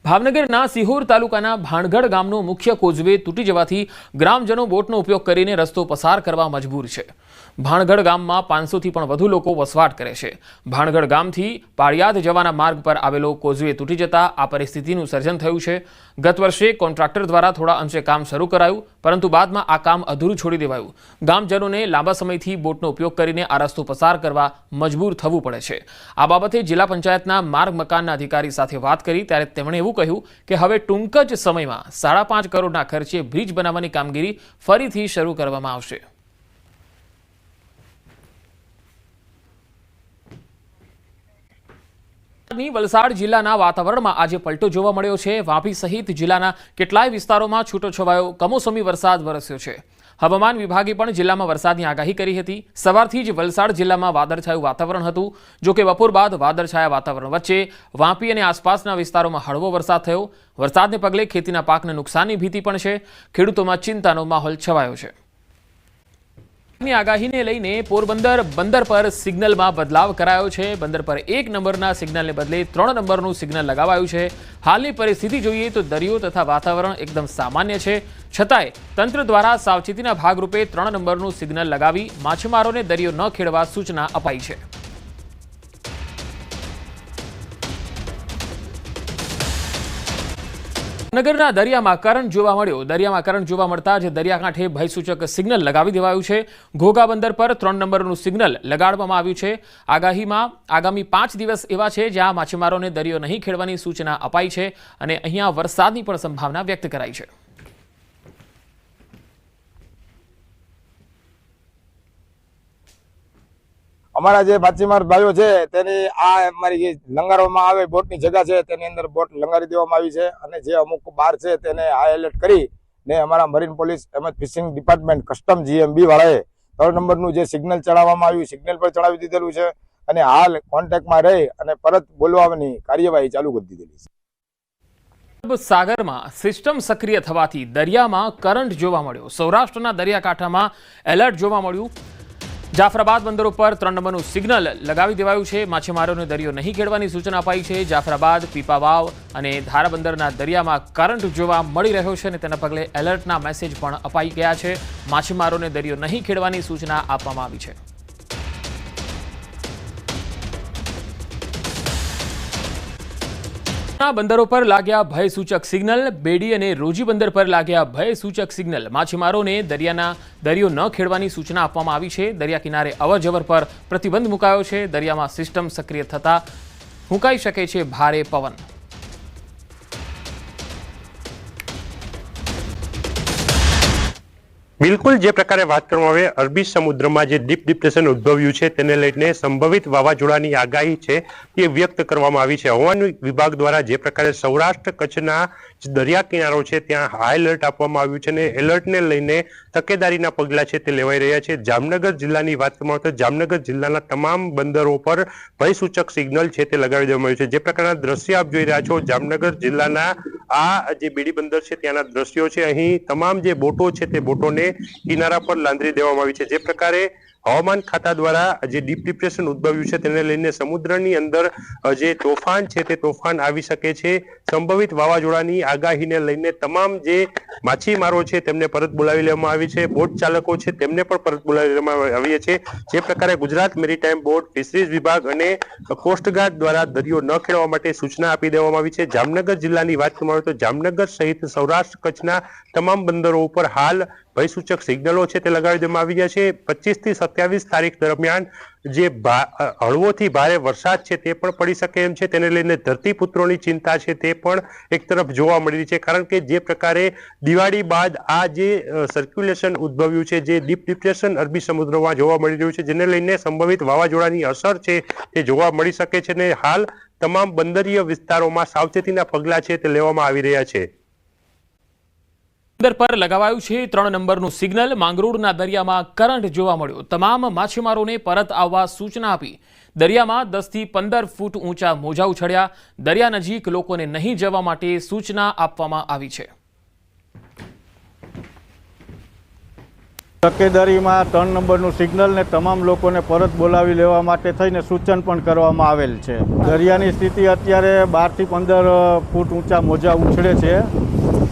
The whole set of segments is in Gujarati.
ભાવનગરના સિહોર તાલુકાના ભાણગઢ ગામનો મુખ્ય કોઝવે તૂટી જવાથી ગ્રામજનો બોટનો ઉપયોગ કરીને રસ્તો પસાર કરવા મજબૂર છે। ભાણગઢ ગામમાં 500 થી પણ વધુ લોકો વસવાટ કરે છે। ભાણગઢ ગામથી પાળિયાદ જવાના માર્ગ પર આવેલો કોઝવે તૂટી જતા આ પરિસ્થિતિનું સર્જન થયું છે। ગત વર્ષે કોન્ટ્રાક્ટર દ્વારા થોડા અંશે કામ શરૂ કરાયું, પરંતુ બાદમાં આ કામ અધૂરું છોડી દેવાયું। ગામજનોને લાંબા સમયથી બોટનો ઉપયોગ કરીને આ રસ્તો પસાર કરવા મજબૂર થવું પડે છે। આ બાબતે જિલ્લા પંચાયતના માર્ગ મકાનના અધિકારી સાથે વાત કરી ત્યારે તેમણે એવું કહ્યું કે હવે ટૂંક જ સમયમાં 5.5 કરોડના ખર્ચે બ્રિજ બનાવવાની કામગીરી ફરીથી શરૂ કરવામાં આવશે। વલસાડ જિલ્લાના વાતાવરણમાં આજે પલટો જોવા મળ્યો છે। વાપી સહિત જિલ્લાના કેટલાય વિસ્તારોમાં છૂટોછવાયો કમોસમી વરસાદ વરસ્યો છે। હવામાન વિભાગે પણ જિલ્લામાં વરસાદની આગાહી કરી હતી। સવારથી જ વલસાડ જિલ્લામાં વાદળછાયું વાતાવરણ હતું, જો કે બપોર બાદ વાદળછાયા વાતાવરણ વચ્ચે વાપી અને આસપાસના વિસ્તારોમાં હળવો વરસાદ થયો। વરસાદને પગલે ખેતીના પાકને નુકસાનની ભીતિ પણ છે। ખેડૂતોમાં ચિંતાનો માહોલ છવાયો છે। આગાહીને લઈને પોરબંદર બંદર પર સિગ્નલમાં બદલાવ કરાયો છે। બંદર પર 1 નંબરના સિગ્નલને બદલે 3 નંબરનું સિગ્નલ લગાવાયું છે। હાલની પરિસ્થિતિ જોઈએ તો દરિયો તથા વાતાવરણ એકદમ સામાન્ય છે, છતાંય તંત્ર દ્વારા સાવચેતીના ભાગરૂપે 3 નંબરનું સિગ્નલ લગાવી માછીમારોને દરિયો ન ખેડવા સૂચના અપાઈ છે। નગરના દરિયામાં કરંટ જોવા મળ્યો। દરિયામાં કરંટ જોવા મળતા જ દરિયાકાંઠે ભયસૂચક સિગ્નલ લગાવી દેવાયું છે। ઘોઘા બંદર પર 3 નંબરનું સિગ્નલ લગાડવામાં આવ્યું છે। આગાહીમાં આગામી 5 દિવસ એવા છે જ્યાં માછીમારોને દરિયો નહીં ખેડવાની સૂચના અપાઈ છે અને અહીંયા વરસાદની પણ સંભાવના વ્યક્ત કરાઈ છે। અમારા જે માછીમાર ભાઈઓ છે તેની આ અમારી લંગારવામાં આવે બોટની જગ્યા છે તેની અંદર બોટ લંગારી દેવામાં આવી છે અને જે અમુક બાર છે તેને હાઈ એલર્ટ કરી ને અમારા મરીન પોલીસ તેમજ ફિશિંગ ડિપાર્ટમેન્ટ કસ્ટમ જીએમબી વાળાએ 3 નંબરનું જે સિગ્નલ ચડાવવામાં આવ્યું સિગ્નલ પર ચડાવી દીધેલું છે અને હાલ કોન્ટેક્ટમાં રહી અને પરત બોલવાની કાર્યવાહી ચાલુ કરી દીધેલી છે। સાગરમાં સિસ્ટમ સક્રિય થવાથી દરિયામાં કરંટ જોવા મળ્યો। સૌરાષ્ટ્રના દરિયાકાંઠામાં એલર્ટ જોવા મળ્યું। જાફરાબાદ બંદરો પર 3 નંબરનું સિગ્નલ લગાવી દેવાયું છે। માછીમારોને દરિયો નહીં ખેડવાની સૂચના અપાઈ છે। જાફરાબાદ, પીપાવાવ અને ધારા બંદરના દરિયામાં કરંટ જોવા મળી રહ્યો છે અને તેના પગલે એલર્ટના મેસેજ પણ અપાઈ ગયા છે। માછીમારોને દરિયો નહીં ખેડવાની સૂચના આપવામાં આવી છે। બંદરો પર લાગ્યા ભયસૂચક સિગ્નલ। બેડી અને રોજી બંદર પર લાગ્યા ભયસૂચક સિગ્નલ। માછીમારોને દરિયો ન ખેડવાની સૂચના આપવામાં આવી છે। દરિયા કિનારે અવરજવર પર પ્રતિબંધ મુકાયો છે। દરિયામાં સિસ્ટમ સક્રિય થતા ફૂંકાઈ શકે છે ભારે પવન। બિલકુલ જે પ્રકારે વાત કરવામાં આવે અરબી સમુદ્રમાં જે ડીપ ડિપ્રેશન ઉદ્ભવ્યું છે તેને લઈને સંભવિત વાવાઝોડાની આગાહી છે તે વ્યક્ત કરવામાં આવી છે। હવામાન વિભાગ દ્વારા જે પ્રકારે સૌરાષ્ટ્ર કચ્છના દરિયા કિનારો છે ત્યાં હાઈ એલર્ટ આપવામાં આવ્યું છે અને એલર્ટને લઈને તકેદારીના પગલાં છે તે લેવાઈ રહ્યા છે। જામનગર જિલ્લાની વાત કરવામાં આવે તો જામનગર જિલ્લાના તમામ બંદરો પર ભયસૂચક સિગ્નલ છે તે લગાવી દેવામાં આવ્યું છે। જે પ્રકારના દ્રશ્ય આપ જોઈ રહ્યા છો જામનગર જિલ્લાના આ જે બેડી બંદર છે ત્યાંના દ્રશ્યો છે। અહીં તમામ જે બોટો છે તે બોટોને કિનારા પર લાંદરી દેવામાં આવી છે। જે પ્રકારે હવામાન ખાતા દ્વારા જે ડીપ ડિપ્રેશન ઉદ્ભવ્યું છે તેને લઈને સમુદ્રની અંદર જે તોફાન છે તે તોફાન આવી શકે છે। સંભવિત વાવાઝોડાની આગાહીને લઈને તમામ જે માછીમારો છે તેમને પરત બોલાવી લેવામાં આવી છે। બોટ ચાલકો છે તેમને પણ પરત બોલાવી લેવામાં આવી છે। જે પ્રકારે ગુજરાત મેરીટાઈમ બોર્ડ, ફિશરીઝ વિભાગ અને કોસ્ટગાર્ડ દ્વારા દરિયો ન ખેડવા માટે સૂચના આપી દેવામાં આવી છે। જામનગર જિલ્લાની વાત કરવામાં આવે તો જામનગર સહિત સૌરાષ્ટ્ર કચ્છના તમામ બંદરો ઉપર હાલ ભયસૂચક સિગ્નલો છે તે લગાવી દેવામાં આવી ગયા છે। 25 થી 27 તારીખ દરમિયાન જે હળવોથી ભારે વરસાદ છે તે પણ પડી શકે એમ છે। તેને લઈને ધરતીપુત્રોની ચિંતા છે તે પણ એક તરફ જોવા મળી રહી છે, કારણ કે જે પ્રકારે દિવાળી બાદ આ જે સર્ક્યુલેશન ઉદ્ભવ્યું છે, જે ડીપ ડિપ્રેશન અરબી સમુદ્રમાં જોવા મળી રહ્યું છે, જેને લઈને સંભવિત વાવાઝોડાની અસર છે તે જોવા મળી શકે છે અને હાલ તમામ બંદરીય વિસ્તારોમાં સાવચેતીના પગલાં છે તે લેવામાં આવી રહ્યા છે। બંદર પર લગાવાયું છે 3 નંબરનું સિગ્નલ। માંગરોળના દરિયામાં કરંટ જોવા મળ્યો। તમામ માછીમારોને પરત આવવા સૂચના આપી। દરિયામાં 10 થી 15 ફૂટ ઊંચા મોજા ઉછળ્યા। દરિયા નજીક લોકોને નહીં જવા માટે સૂચના આપવામાં આવી છે। તકેદારીમાં 3 નંબરનું સિગ્નલ ને તમામ લોકોને પરત બોલાવી લેવા માટે થઈને સૂચન પણ કરવામાં આવેલ છે. દરિયાની સ્થિતિ અત્યારે 12 થી 15 ફૂટ ઊંચા મોજા ઉછળે છે.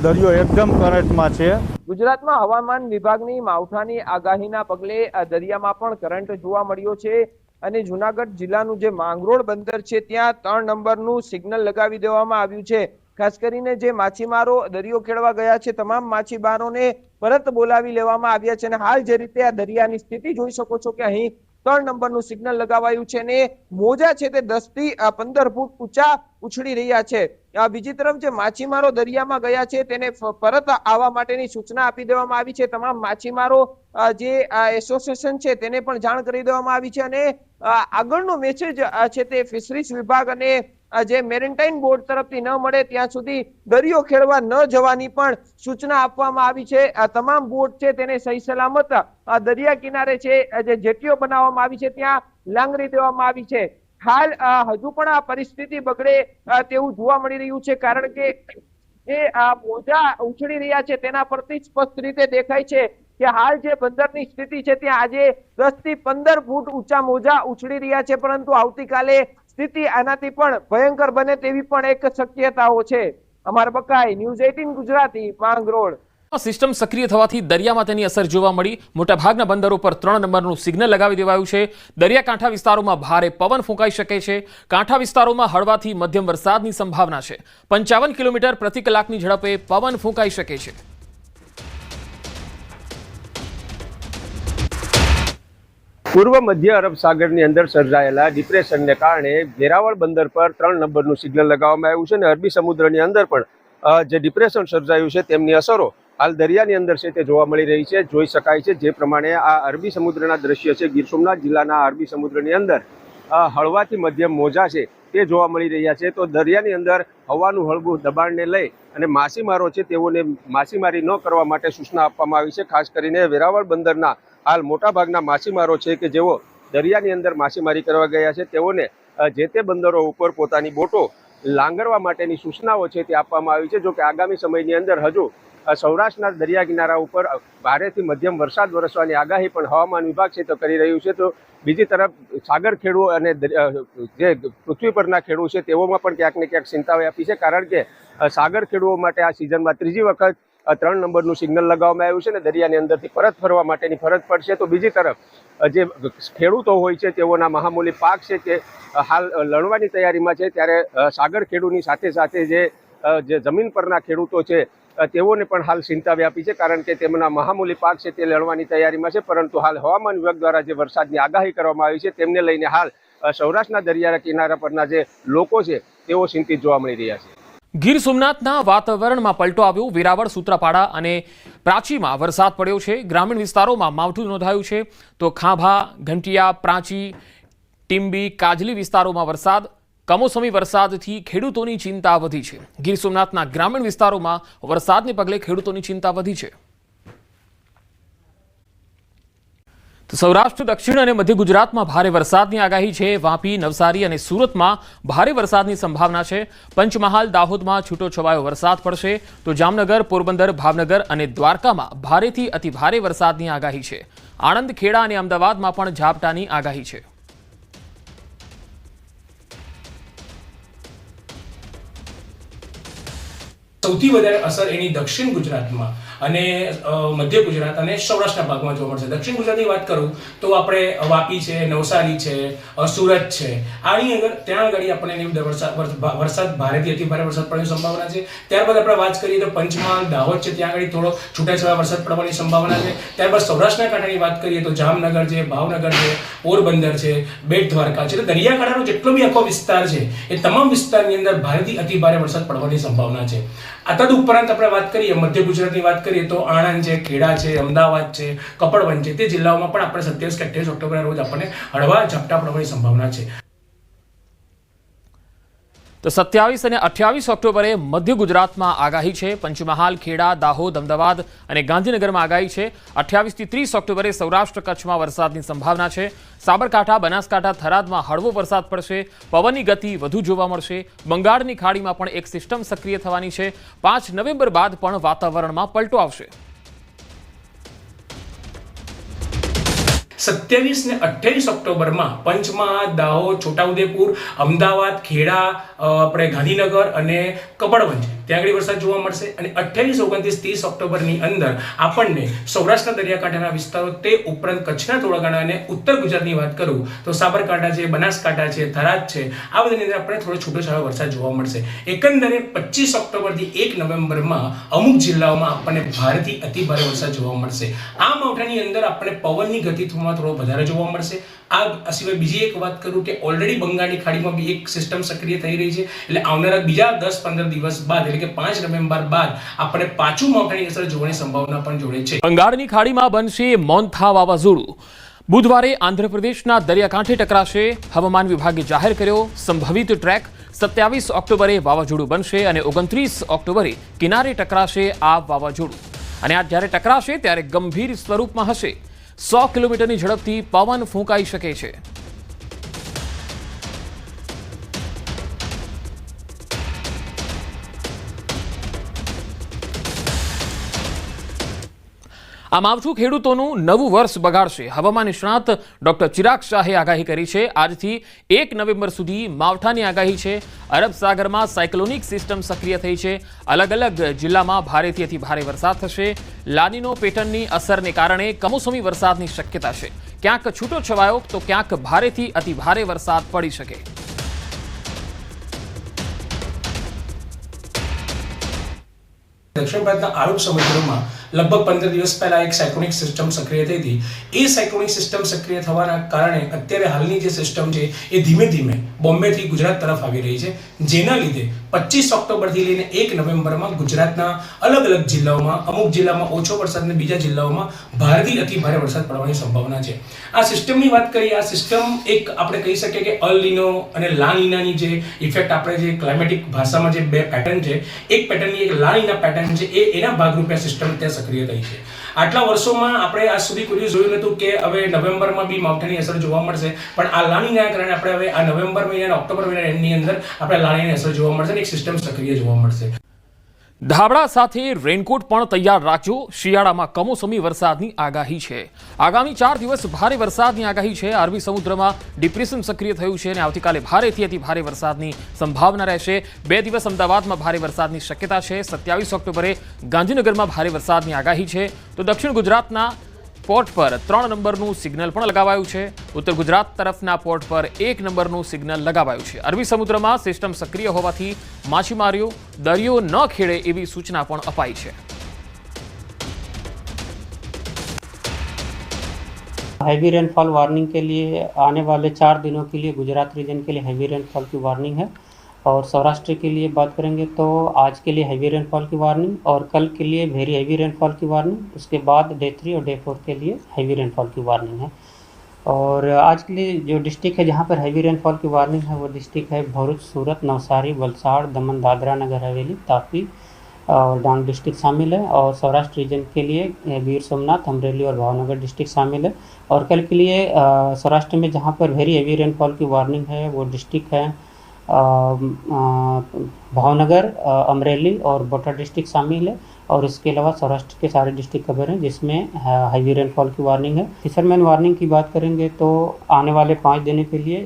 દરિયો એકદમ કરંટમાં છે. ગુજરાતમાં હવામાન વિભાગની માવઠાની આગાહીના પગલે દરિયામાં પણ કરંટ જોવા મળ્યો છે અને જૂનાગઢ જિલ્લાનું જે માંગરોળ બંદર છે ત્યાં 3 નંબરનું સિગ્નલ લગાવી દેવામાં આવ્યું છે. ખાસ કરીને જે માછીમારો દરિયો ખેડવા ગયા છે તમામ માછીમારોને પરત બોલાવી લેવામાં આવ્યા છે અને હાલ જે રીતે આ દરિયાની સ્થિતિ જોઈ શકો છો કે અહીં 3 નંબરનું સિગ્નલ લગાવાયું છે અને મોજા છે તે 10 થી 15 ફૂટ ઊંચા ઉછળી રહ્યા છે. બીજી તરફ જે માછીમારો દરિયામાં ગયા છે તેને પરત આવવા માટેની સૂચના આપી દેવામાં આવી છે. તમામ માછીમારો જે એસોસિએશન છે તેને પણ જાણ કરી દેવામાં આવી છે અને આગળનો મેસેજ છે તે ફિશરીઝ વિભાગ અને જે મેરીટાઈમ બોર્ડ તરફથી ન મળે ત્યાં સુધી દરિયો ખેડવા ન જવાની પણ સૂચના આપવામાં આવી છે. આ તમામ બોટ છે તેને સહી સલામત દરિયા કિનારે છે જે જેટીઓ બનાવવામાં આવી છે ત્યાં લાંગરી દેવામાં આવી છે. હાલ હજુ પણ આ પરિસ્થિતિ બગડે તેવું જોવા મળી રહ્યું છે કારણ કે જે મોજા ઉછળી રહ્યા છે તેના પરથી સ્પષ્ટ રીતે દેખાય છે કે હાલ જે બંદરની સ્થિતિ છે ત્યાં આજે 10 થી 15 ફૂટ ઊંચા મોજા ઉછળી રહ્યા છે પરંતુ આવતીકાલે સ્થિતિ આનાથી પણ ભયંકર બને તેવી પણ એક શક્યતાઓ છે. અમારા બકાઈ ન્યૂઝ 18 ગુજરાતી માંગરોળ. સિસ્ટમ સક્રિય થવાથી દરિયામાં તેની અસર જોવા મળી. મોટાભાગના બંદરો પર 3 નંબરનું સિગ્નલ લગાવી દેવાયું છે. દરિયાકાંઠા વિસ્તારોમાં ભારે પવન ફૂંકાઈ શકે છે. કાંઠા વિસ્તારોમાં હળવાથી મધ્યમ વરસાદની સંભાવના છે. 55 કિલોમીટર પ્રતિ કલાકની ઝડપે પવન ફૂંકાઈ શકે છે. પૂર્વ મધ્ય અરબ સાગરની અંદર સર્જાયેલા ડિપ્રેશનને કારણે વેરાવળ બંદર પર 3 નંબરનું સિગ્નલ લગાવવામાં આવ્યું છે અને અરબી સમુદ્રની અંદર પણ જે ડિપ્રેશન સર્જાયું છે તેમની અસરો હાલ દરિયાની અંદર છે તે જોવા મળી રહી છે. જોઈ શકાય છે જે પ્રમાણે આ અરબી સમુદ્રના દ્રશ્ય છે. ગીર સોમનાથ જિલ્લાના અરબી સમુદ્રની અંદર હળવાથી મધ્યમ મોજા છે તે જોવા મળી રહ્યા છે. તો દરિયાની અંદર હવાનું હળવું દબાણને લઈ અને માછીમારો છે તેઓને માછીમારી ન કરવા માટે સૂચના આપવામાં આવી છે. ખાસ કરીને વેરાવળ બંદરના હાલ મોટાભાગના માછીમારો છે કે જેઓ દરિયાની અંદર માછીમારી કરવા ગયા છે તેઓને જે તે બંદરો ઉપર પોતાની બોટો લાંગરવા માટેની સૂચનાઓ છે તે આપવામાં આવી છે. જો કે આગામી સમયની અંદર હજુ સૌરાષ્ટ્રના દરિયા કિનારા ઉપર ભારેથી મધ્યમ વરસાદ વરસવાની આગાહી પણ હવામાન વિભાગ છે તો કરી રહ્યું છે. તો બીજી તરફ સાગર ખેડૂ અને જે પૃથ્વી પરના ખેડૂ છે તેઓમાં પણ ક્યાંક ને ક્યાંક ચિંતા વ્યાપી છે કારણ કે સાગર ખેડૂઓ માટે આ સિઝનમાં 3જી વખત 3 નંબરનું સિગ્નલ લગાવવામાં આવ્યું છે અને દરિયાની અંદરથી પરત ફરવા માટેની ફરજ પડશે. તો બીજી તરફ જે ખેડૂતો હોય છે તેઓના મહામૂલી પાક છે તે હાલ લણવાની તૈયારીમાં છે ત્યારે સાગર ખેડૂની સાથે સાથે જે જમીન પરના ખેડૂતો છે તેઓને પણ હાલ ચિંતા વ્યાપી છે કારણ કે તેમના મહામૂલી પાક છે તે લણવાની તૈયારીમાં છે. પરંતુ હાલ હવામાન વિભાગ દ્વારા જે વરસાદની આગાહી કરવામાં આવી છે તેમને લઈને હાલ સૌરાષ્ટ્રના દરિયા કિનારા પરના જે લોકો છે તેઓ ચિંતિત જોવા મળી રહ્યા છે. ગીર સોમનાથના વાતાવરણમાં પલટો આવ્યો. વેરાવળ, સૂત્રાપાડા અને પ્રાચીમાં વરસાદ પડ્યો છે. ગ્રામીણ વિસ્તારોમાં માવઠું નોંધાયું છે. તો ખાંભા, ઘંટિયા, પ્રાચી, ટીંબી, કાજલી વિસ્તારોમાં વરસાદ. કમોસમી વરસાદથી ખેડૂતોની ચિંતા વધી છે. ગીર સોમનાથના ગ્રામીણ વિસ્તારોમાં વરસાદને પગલે ખેડૂતોની ચિંતા વધી છે. તો સૌરાષ્ટ્ર, દક્ષિણ અને મધ્ય ગુજરાતમાં ભારે વરસાદની આગાહી છે. વાપી, નવસારી અને સુરતમાં ભારે વરસાદની સંભાવના છે. પંચમહાલ, દાહોદમાં છૂટો છવાયો વરસાદ પડશે. તો જામનગર, પોરબંદર, ભાવનગર અને દ્વારકામાં ભારેથી અતિભારે વરસાદની આગાહી છે. આણંદ, ખેડા અને અમદાવાદમાં પણ ઝાપટાની આગાહી છે. સૌથી વધારે અસર એની દક્ષિણ ગુજરાતમાં અને મધ્ય ગુજરાત અને સૌરાષ્ટ્રના ભાગમાં જોવા મળશે. દક્ષિણ ગુજરાતની વાત કરું તો આપણે વાપી છે, નવસારી છે, સુરત છે, આની અંદર ત્યાં આગળ આપણને વરસાદ ભારેથી અતિભારે વરસાદ પડવાની સંભાવના છે. ત્યારબાદ આપણે વાત કરીએ તો પંચમહાલ, દાહોદ છે ત્યાં આગળ થોડો છૂટાછવાયા વરસાદ પડવાની સંભાવના છે. ત્યારબાદ સૌરાષ્ટ્રના કાંઠાની વાત કરીએ તો જામનગર છે, ભાવનગર છે, પોરબંદર છે, બેટ દ્વારકા છે, દરિયાકાંઠાનો જેટલો બી આખો વિસ્તાર છે એ તમામ વિસ્તારની અંદર ભારેથી અતિભારે વરસાદ પડવાની સંભાવના છે. આ તદ ઉપરાંત આપણે વાત કરીએ મધ્ય ગુજરાતની વાત કરીએ તો આણંદ છે, ખેડા છે, અમદાવાદ છે, કપડવંજ છે તે જિલ્લાઓમાં પણ આપણે 27 કે 28 ઓક્ટોબરના રોજ આપણને હળવા ઝાપટા પડવાની સંભાવના છે. તો 27 અને 28 ઓક્ટોબરે મધ્ય ગુજરાતમાં આગાહી છે. પંચમહાલ, ખેડા, દાહોદ, અમદાવાદ અને ગાંધીનગરમાં આગાહી છે. 28 થી 30 ઓક્ટોબરે સૌરાષ્ટ્ર, કચ્છમાં વરસાદની સંભાવના છે. સાબરકાંઠા, બનાસકાંઠા, થરાદમાં હળવો વરસાદ પડશે. પવનની ગતિ વધુ જોવા મળશે. બંગાળની ખાડીમાં પણ એક સિસ્ટમ સક્રિય થવાની છે. 5 નવેમ્બર બાદ પણ વાતાવરણમાં પલટો આવશે. 27 ને 28 ઓક્ટોબરમાં પંચમહાલ, દાહોદ, છોટાઉદેપુર, અમદાવાદ, ખેડા, આપણે ગાંધીનગર અને કપડવંજ ત્યાં આગળ વરસાદ જોવા મળશે. અને 28, 29, 30 ઓક્ટોબરની અંદર આપણને સૌરાષ્ટ્રના દરિયાકાંઠાના વિસ્તારો તે ઉપરાંત કચ્છના થોડા ઘણા અને ઉત્તર ગુજરાતની વાત કરું તો સાબરકાંઠા છે, બનાસકાંઠા છે, થરાદ છે, આ બધાની અંદર આપણે થોડો છૂટોછવાયો વરસાદ જોવા મળશે. એકંદરે 25 ઓક્ટોબરથી 1 નવેમ્બરમાં અમુક જિલ્લાઓમાં આપણને ભારેથી અતિ ભારે વરસાદ જોવા મળશે. આ માવઠાની અંદર આપણને પવનની ગતિ થોડો વધારે જોવા મળશે. આ સિવાય બીજી એક વાત કરું કે ઓલરેડી બંગાળની ખાડીમાં બી એક સિસ્ટમ સક્રિય થઈ રહી છે, એટલે આવનારા બીજા 10-15 દિવસ બાદ એટલે કે 5 નવેમ્બર બાદ આપણે પાછું માવઠાની અસર જોવાની સંભાવના પણ જોડે છે. બંગાળની ખાડીમાં બનશે મોન્થા વાવાઝોડું. બુધવારે આંધ્રપ્રદેશના દરિયાકાંઠે ટકરાશે. હવામાન વિભાગે જાહેર કર્યો સંભવિત ટ્રેક. 27 ઓક્ટોબરે વાવાઝોડું બનશે અને 29 ઓક્ટોબરે કિનારે ટકરાશે આ વાવાઝોડું. અને આ જ્યારે ટકરાશે ત્યારે ગંભીર સ્વરૂપમાં હશે. 100 કિલોમીટરની ઝડપથી પવન ફૂંકાઈ શકે છે. આ માવઠું ખેડૂતોનું નવું વર્ષ બગાડશે. હવામાન નિષ્ણાત ડોક્ટર ચિરાગ શાહે આગાહી કરી છે. આજથી 1 નવેમ્બર સુધી માવઠાની આગાહી છે. અરબ સાગરમાં સાયક્લોનિક સિસ્ટમ સક્રિય થઈ છે. અલગ અલગ જિલ્લામાં ભારેથી અતિ ભારે વરસાદ થશે. લાનીનો પેટર્નની અસરને કારણે કમોસમી વરસાદની શક્યતા છે. ક્યાંક છૂટો છવાયો તો ક્યાંક ભારેથી અતિ ભારે વરસાદ પડી શકે. દક્ષિણ ભારતના આરબ સમુદ્રમાં લગભગ 15 દિવસ પહેલા એક સાયક્લોનિક સિસ્ટમ સક્રિય થઈ હતી. એ સાયક્લોનિક સિસ્ટમ સક્રિય થવાના કારણે અત્યારે હાલની જે સિસ્ટમ છે એ ધીમે ધીમે બોમ્બેથી ગુજરાત તરફ આવી રહી છે, જેના લીધે 25 ઓક્ટોબરથી લઈને 1 નવેમ્બરમાં ગુજરાતના અલગ અલગ જિલ્લાઓમાં, અમુક જિલ્લામાં ઓછો વરસાદ અને બીજા જિલ્લાઓમાં ભારેથી અતિ ભારે વરસાદ પડવાની સંભાવના છે. આ સિસ્ટમની વાત કરીએ, આ સિસ્ટમ એક આપણે કહી શકીએ કે અલ નીનો અને લા નીનાની જે ઇફેક્ટ આપણે જે ક્લાઇમેટિક ભાષામાં જે બે પેટર્ન છે, એક પેટર્નની એક લા નીના પેટર્ન છે, એના ભાગરૂપે સિસ્ટમ ત્યાં સક્રિય થઈ છે. આટલા વર્ષોમાં આપણે આજ સુધી કોઈ જોયું નતું કે હવે નવેમ્બરમાં બી માવઠાની અસર જોવા મળશે, પણ આ લાનીના કારણે આપણે હવે આ નવેમ્બર મહિના અને ઓક્ટોબર મહિના એન્ડની અંદર આપણે લાનીની અસર જોવા મળશે અને એક સિસ્ટમ સક્રિય જોવા મળશે. ધાબળા સાથે રેનકોટ પણ તૈયાર રાખજો. શિયાળામાં કમોસમી વરસાદની આગાહી છે. આગામી 4 દિવસ ભારે વરસાદની આગાહી છે. અરબી સમુદ્રમાં ડિપ્રેશન સક્રિય થયું છે અને આવતીકાલે ભારેથી અતિ ભારે વરસાદની સંભાવના રહેશે. 2 દિવસ અમદાવાદમાં ભારે વરસાદની શક્યતા છે. 27 ઓક્ટોબરે ગાંધીનગરમાં ભારે વરસાદની આગાહી છે. તો દક્ષિણ ગુજરાતના પોર્ટ પર 3 નંબરનું સિગ્નલ પણ લગાવાયું છે. ઉત્તર ગુજરાત તરફના પોર્ટ પર 1 નંબરનું સિગ્નલ લગાવાયું છે. અરબી સમુદ્રમાં સિસ્ટમ સક્રિય હોવાથી માછીમારીઓ દરિયો ન ખેડે એવી સૂચના પણ અપાઈ છે. हैवी रेनफॉल वार्निंग के लिए आने वाले 4 दिनों के लिए गुजरात रीजन के लिए हैवी रेनफॉल की वार्निंग है. और सौराष्ट्र के लिए बात करेंगे तो आज के लिए हैवी रेनफॉल की वार्निंग और कल के लिए वेरी हैवी रेनफॉल की वार्निंग. उसके बाद डे 3 और डे 4 के लिए हैवी रेनफॉल की वार्निंग है. और आज के लिए जो डिस्ट्रिक्ट है जहाँ पर हैवी रेनफॉल की वार्निंग है वो डिस्ट्रिक्ट है भरूच, सूरत, नवसारी, वलसाड़, दमन, दादरा नगर हवेली, तापी और डांग डिस्ट्रिक्ट शामिल है. और सौराष्ट्र रीजन के लिए वीर सोमनाथ, अमरेली और भावनगर डिस्ट्रिक्ट शामिल है. और कल के लिए सौराष्ट्र में जहाँ पर वेरी हैवी रेनफॉल की वार्निंग है वो डिस्ट्रिक्ट है भावनगर, अमरेली और बोटा डिस्ट्रिक्ट शामिल है. और इसके अलावा सौराष्ट्र के सारे डिस्ट्रिक्ट कवर हैं जिसमें हैवी रेनफॉल की वार्निंग है. फिशरमैन वार्निंग की बात करेंगे तो आने वाले 5 दिनों के लिए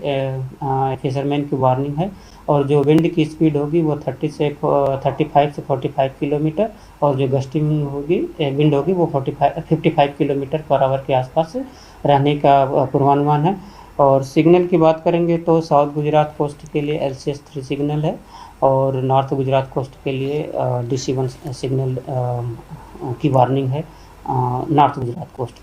फिशरमैन की वार्निंग है. और जो विंड की स्पीड होगी वो 35 से 45 किलोमीटर और जो गस्टिंग होगी विंड होगी वो 55 किलोमीटर पर आवर के आसपास रहने का पूर्वानुमान है. और सिग्नल की बात करेंगे तो साउथ गुजरात कोस्ट के लिए LCS 3 सिग्नल है और नॉर्थ गुजरात कोस्ट के लिए DC 1 सिग्नल की वार्निंग है नॉर्थ गुजरात कोस्ट.